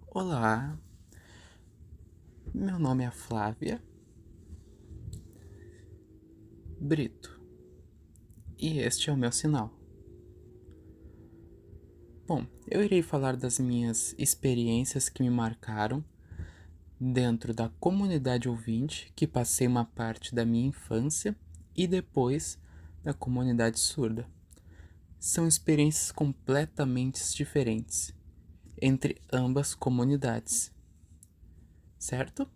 Olá, meu nome é Flávia Brito e este é o meu sinal. Bom, eu irei falar das minhas experiências que me marcaram dentro da comunidade ouvinte, que passei uma parte da minha infância, e depois da comunidade surda. São experiências completamente diferentes entre ambas comunidades, certo?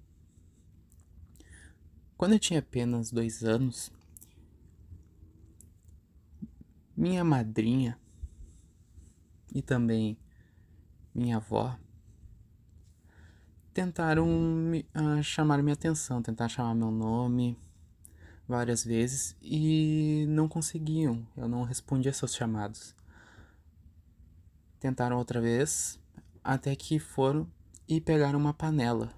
Quando eu tinha apenas 2 anos, minha madrinha e também minha avó tentaram chamar minha atenção, tentar chamar meu nome várias vezes e não conseguiam, eu não respondia seus chamados. Tentaram outra vez, até que foram e pegaram uma panela.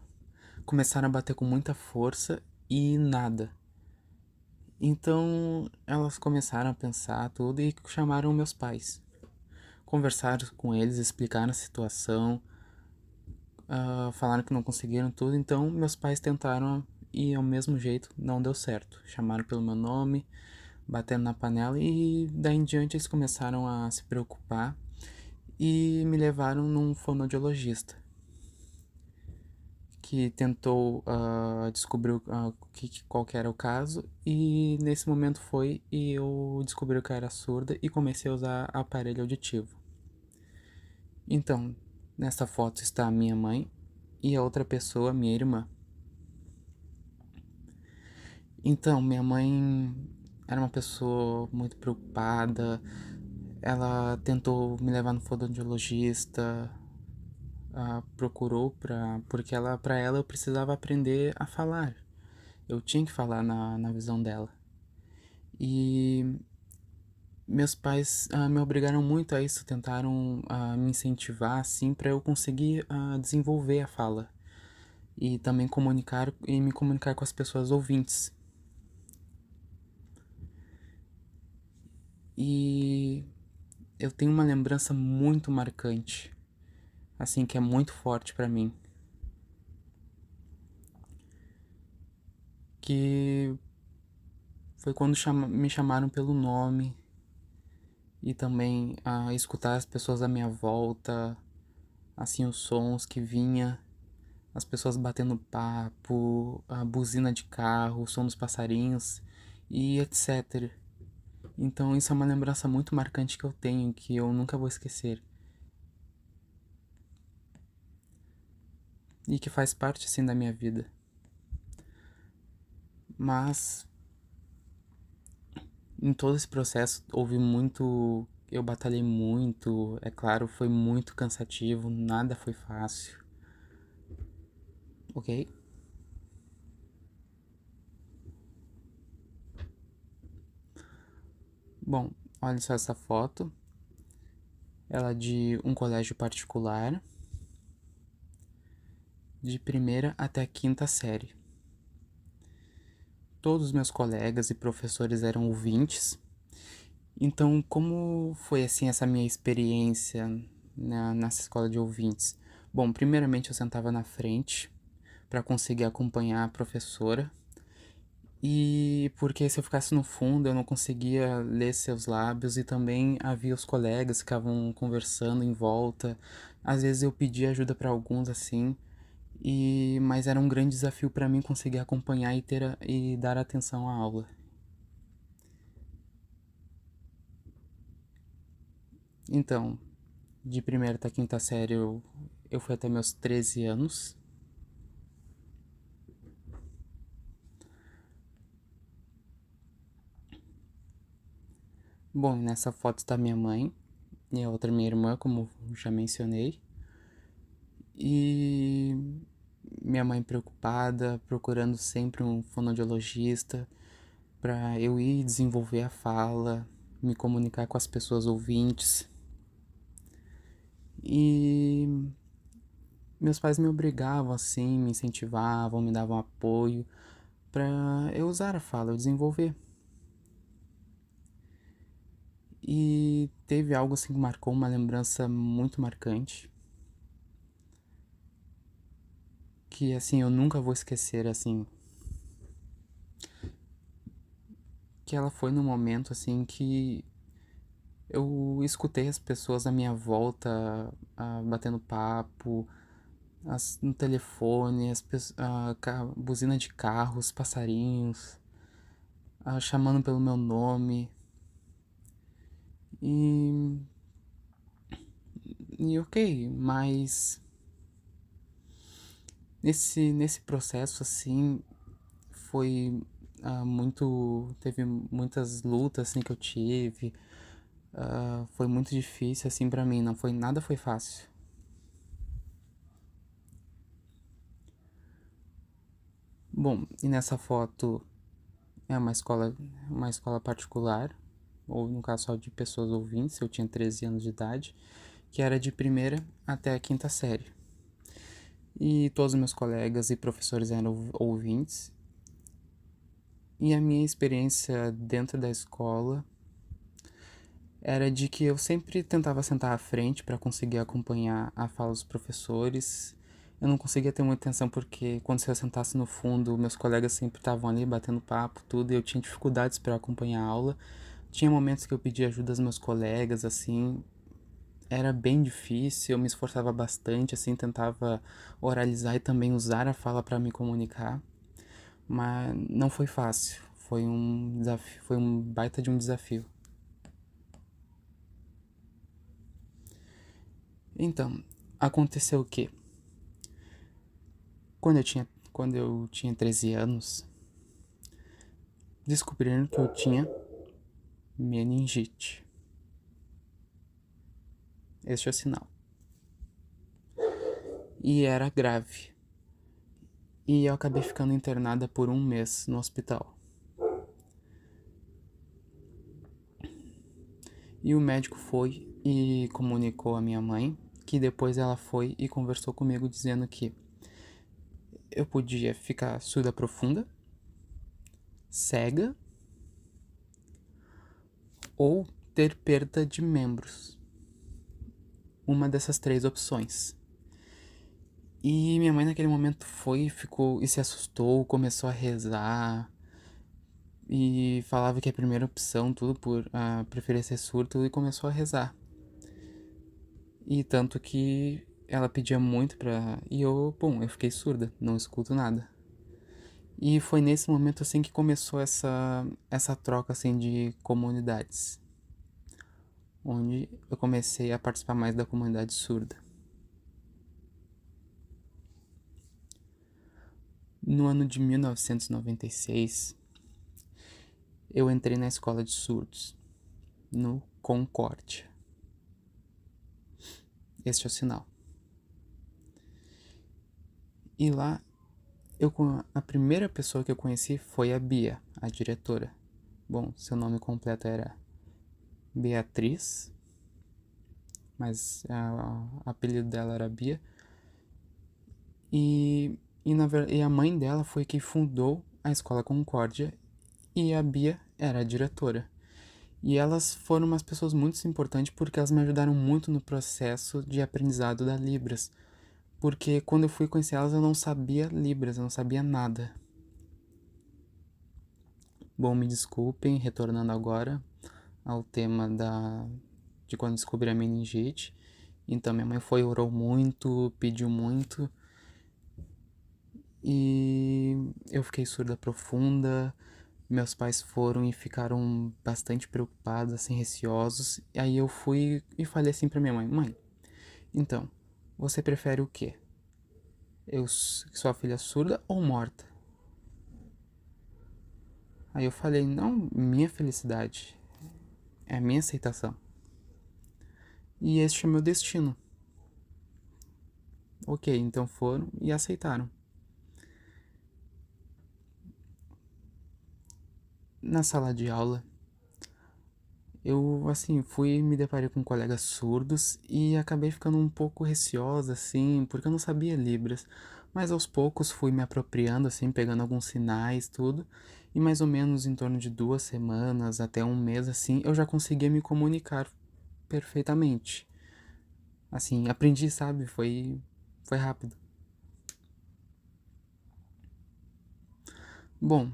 Começaram a bater com muita força e nada. Então elas começaram a pensar tudo e chamaram meus pais. Conversaram com eles, explicaram a situação, falaram que não conseguiram tudo, então meus pais tentaram e ao mesmo jeito não deu certo. Chamaram pelo meu nome, bateram na panela e daí em diante eles começaram a se preocupar e me levaram num fonoaudiologista que tentou descobrir qual que era o caso e nesse momento foi e eu descobri que eu era surda e comecei a usar aparelho auditivo. Então, nessa foto está a minha mãe e a outra pessoa, minha irmã. Então, minha mãe era uma pessoa muito preocupada. Ela tentou me levar no fonoaudiologista, procurou porque para ela eu precisava aprender a falar. Eu tinha que falar na visão dela. E meus pais me obrigaram muito a isso, tentaram me incentivar assim para eu conseguir desenvolver a fala e também comunicar e me comunicar com as pessoas ouvintes. E eu tenho uma lembrança muito marcante, assim, que é muito forte pra mim, que foi quando me chamaram pelo nome e também a escutar as pessoas à minha volta, assim, os sons que vinha, as pessoas batendo papo, a buzina de carro, o som dos passarinhos e etc. Então isso é uma lembrança muito marcante que eu tenho, que eu nunca vou esquecer. E que faz parte, assim, da minha vida. Mas em todo esse processo houve muito. Eu batalhei muito, é claro, foi muito cansativo, nada foi fácil, ok? Bom, olha só essa foto. Ela é de um colégio particular, de primeira até a quinta série. Todos os meus colegas e professores eram ouvintes. Então, como foi assim essa minha experiência nessa escola de ouvintes? Bom, primeiramente eu sentava na frente para conseguir acompanhar a professora. E porque se eu ficasse no fundo eu não conseguia ler seus lábios e também havia os colegas que ficavam conversando em volta. Às vezes eu pedia ajuda para alguns assim, mas era um grande desafio para mim conseguir acompanhar e dar atenção à aula. Então, de primeira até quinta série eu fui até meus 13 anos. Bom, nessa foto está minha mãe e a outra minha irmã, como já mencionei. E minha mãe preocupada, procurando sempre um fonoaudiologista para eu ir desenvolver a fala, me comunicar com as pessoas ouvintes. E meus pais me obrigavam assim, me incentivavam, me davam apoio para eu usar a fala, eu desenvolver. E teve algo assim que marcou uma lembrança muito marcante, que, assim, eu nunca vou esquecer, assim, que ela foi no momento, assim, que eu escutei as pessoas à minha volta, batendo papo, no telefone, buzina de carros, passarinhos, chamando pelo meu nome. E, e ok, mas nesse processo, assim, foi teve muitas lutas, assim, que eu tive. Foi muito difícil, assim, pra mim, nada foi fácil. Bom, e nessa foto é uma escola particular, ou no caso só de pessoas ouvintes, eu tinha 13 anos de idade, que era de primeira até a quinta série. E todos os meus colegas e professores eram ouvintes. E a minha experiência dentro da escola era de que eu sempre tentava sentar à frente para conseguir acompanhar a fala dos professores. Eu não conseguia ter muita atenção porque quando se eu sentasse no fundo, meus colegas sempre estavam ali batendo papo, tudo, e eu tinha dificuldades para acompanhar a aula. Tinha momentos que eu pedia ajuda aos meus colegas, assim, era bem difícil, eu me esforçava bastante, assim, tentava oralizar e também usar a fala para me comunicar, mas não foi fácil. Foi um desafio, foi um baita de um desafio. Então, aconteceu o quê? Quando eu tinha 13 anos, descobriram que eu tinha meningite. Este é o sinal. E era grave. E eu acabei ficando internada por um mês no hospital. E o médico foi e comunicou à minha mãe, que depois ela foi e conversou comigo dizendo que eu podia ficar surda profunda, cega ou ter perda de membros. Uma dessas três opções. E minha mãe naquele momento ficou e se assustou, começou a rezar e falava que a primeira opção, tudo por preferir ser surdo, e começou a rezar. E tanto que ela pedia muito e eu fiquei surda, não escuto nada. E foi nesse momento assim que começou essa troca assim de comunidades, onde eu comecei a participar mais da comunidade surda. No ano de 1996, eu entrei na escola de surdos, no Concórdia. Este é o sinal. E lá, a primeira pessoa que eu conheci foi a Bia, a diretora. Bom, seu nome completo era Beatriz, mas o apelido dela era Bia. E a mãe dela foi quem fundou a Escola Concórdia e a Bia era a diretora. E elas foram umas pessoas muito importantes porque elas me ajudaram muito no processo de aprendizado da Libras. Porque quando eu fui conhecer elas eu não sabia Libras, eu não sabia nada. Bom, me desculpem, retornando agora ao tema de quando descobri a meningite. Então minha mãe orou muito, pediu muito. E eu fiquei surda profunda. Meus pais foram e ficaram bastante preocupados, assim, receosos. E aí eu fui e falei assim pra minha mãe: Mãe, então, você prefere o quê? Sua filha surda ou morta? Aí eu falei: Não, minha felicidade. É a minha aceitação. E este é meu destino. Ok, então foram e aceitaram. Na sala de aula, eu, assim, me deparei com colegas surdos e acabei ficando um pouco receosa, assim, porque eu não sabia Libras. Mas aos poucos fui me apropriando, assim, pegando alguns sinais, tudo. E mais ou menos em torno de 2 semanas até um mês, assim, eu já conseguia me comunicar perfeitamente. Assim, aprendi, sabe? Foi rápido. Bom,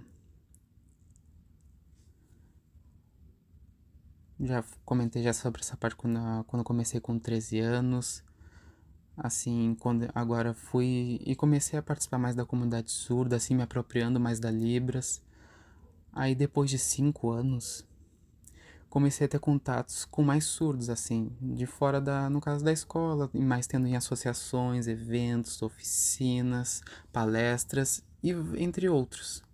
já comentei já sobre essa parte quando eu comecei com 13 anos. Assim, quando agora fui e comecei a participar mais da comunidade surda, assim, me apropriando mais da Libras. Aí depois de 5 anos, comecei a ter contatos com mais surdos, assim, de fora no caso da escola, e mais tendo em associações, eventos, oficinas, palestras e entre outros.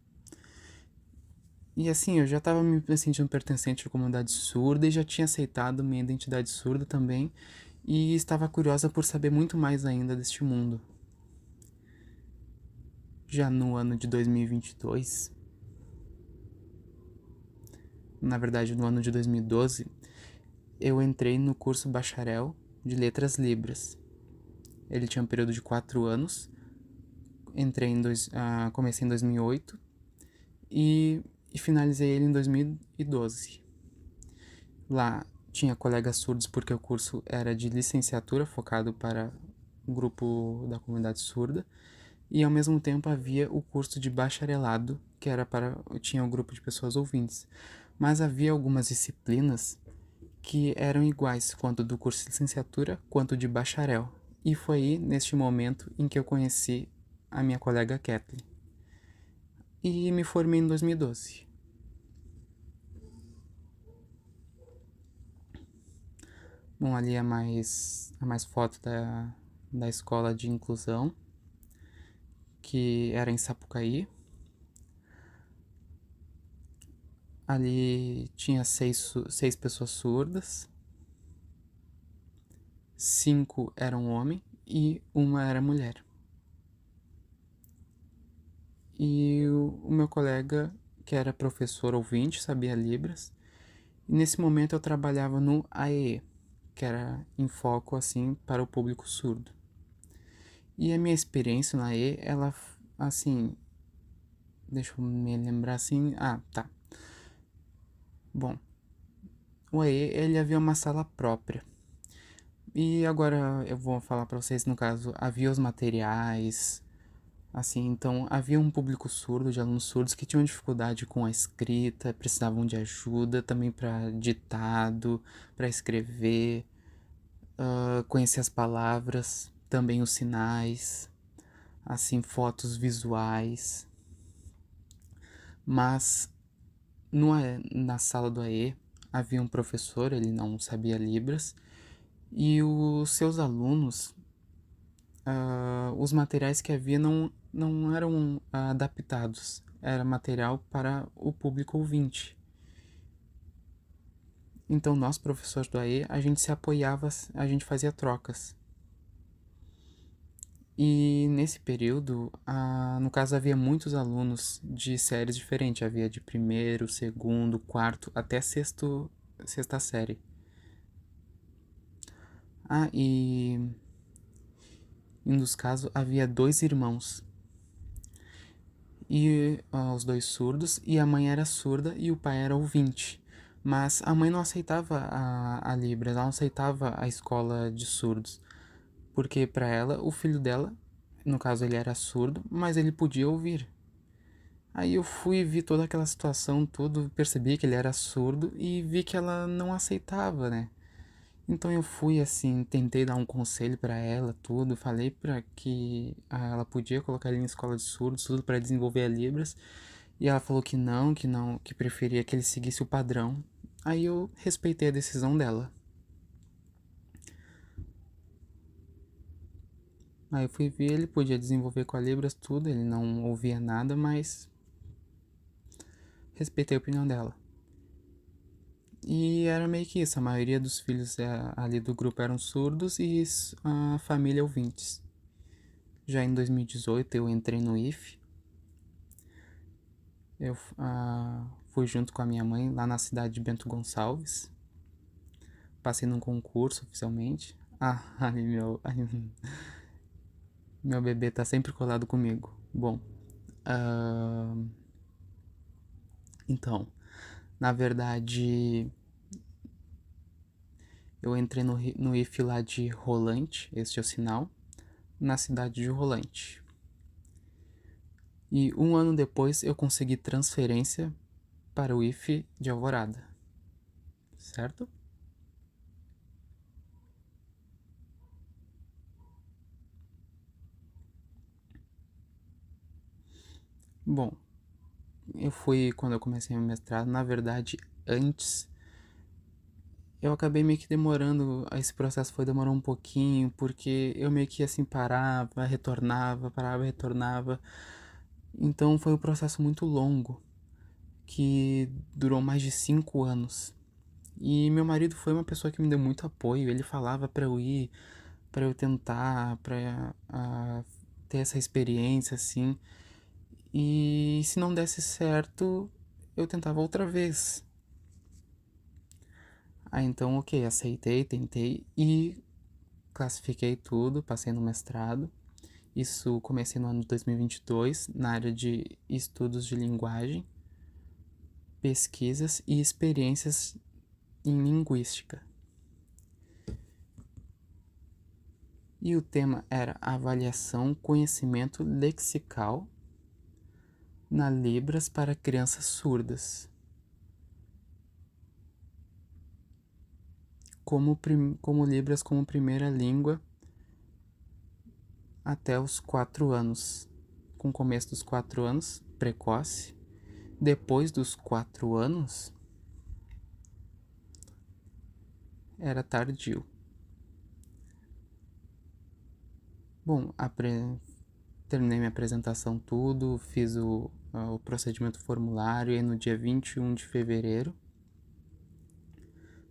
E assim, eu já estava me sentindo pertencente à comunidade surda e já tinha aceitado minha identidade surda também, e estava curiosa por saber muito mais ainda deste mundo. Já no ano de 2022, na verdade no ano de 2012, eu entrei no curso bacharel de Letras Libras. Ele tinha um período de 4 anos, comecei em 2008 e finalizei ele em 2012. Lá tinha colegas surdos porque o curso era de licenciatura focado para o grupo da comunidade surda, e ao mesmo tempo havia o curso de bacharelado, que era para tinha o grupo de pessoas ouvintes. Mas havia algumas disciplinas que eram iguais, quanto do curso de licenciatura quanto de bacharel. E foi aí, neste momento, em que eu conheci a minha colega Kathleen. E me formei em 2012. Bom, ali é mais foto da escola de inclusão, que era em Sapucaí. Ali tinha seis pessoas surdas, 5 eram homem e uma era mulher. E o meu colega, que era professor ouvinte, sabia Libras. E nesse momento eu trabalhava no AEE, que era em foco assim para o público surdo. E a minha experiência na AEE, ela assim, deixa eu me lembrar assim, tá. Bom, o AEE, ele havia uma sala própria. E agora eu vou falar para vocês, no caso, havia os materiais, assim, então havia um público surdo, de alunos surdos que tinham dificuldade com a escrita, precisavam de ajuda também para ditado, para escrever, conhecer as palavras, também os sinais, assim, fotos visuais. Mas na sala do AE havia um professor, ele não sabia Libras, e os seus alunos, os materiais que havia não eram adaptados, era material para o público ouvinte. Então nós, professores do AE, a gente se apoiava, a gente fazia trocas. E nesse período, no caso, havia muitos alunos de séries diferentes. Havia de primeiro, segundo, quarto, até sexta série. E em um dos casos havia 2 irmãos. E os 2 surdos, e a mãe era surda e o pai era ouvinte. Mas a mãe não aceitava a Libras, ela não aceitava a escola de surdos. Porque para ela, o filho dela, no caso ele era surdo, mas ele podia ouvir. Aí eu fui vi toda aquela situação, tudo, percebi que ele era surdo e vi que ela não aceitava, né? Então eu fui assim, tentei dar um conselho pra ela, tudo, falei para que ela podia colocar ele em escola de surdos, tudo para desenvolver a Libras, e ela falou que não, que preferia que ele seguisse o padrão. Aí eu respeitei a decisão dela. Aí eu fui ver, ele podia desenvolver com a Libras tudo, ele não ouvia nada, mas respeitei a opinião dela. E era meio que isso, a maioria dos filhos ali do grupo eram surdos e a família ouvintes. Já em 2018 eu entrei no IF, eu fui junto com a minha mãe lá na cidade de Bento Gonçalves, passei num concurso oficialmente. Ali meu bebê tá sempre colado comigo. Bom, então, na verdade, eu entrei no IF lá de Rolante, este é o sinal, na cidade de Rolante. E um ano depois eu consegui transferência para o IF de Alvorada, certo? Bom, eu fui quando eu comecei meu mestrado, na verdade, antes eu acabei meio que demorando, esse processo foi demorar um pouquinho, porque eu meio que assim parava, retornava, parava, retornava. Então foi um processo muito longo, que durou mais de 5 anos. E meu marido foi uma pessoa que me deu muito apoio, ele falava pra eu ir, pra eu tentar, pra ter essa experiência assim. E se não desse certo, eu tentava outra vez. Então, ok, aceitei, tentei e classifiquei tudo, passei no mestrado. Isso comecei no ano de 2022, na área de estudos de linguagem, pesquisas e experiências em linguística. E o tema era avaliação conhecimento lexical na Libras para crianças surdas. Como Libras como primeira língua até os 4 anos. Com o começo dos 4 anos, precoce. Depois dos 4 anos, era tardio. Bom, terminei minha apresentação tudo, fiz o procedimento formulário e no dia 21 de fevereiro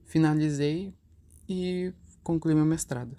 finalizei e concluí meu mestrado.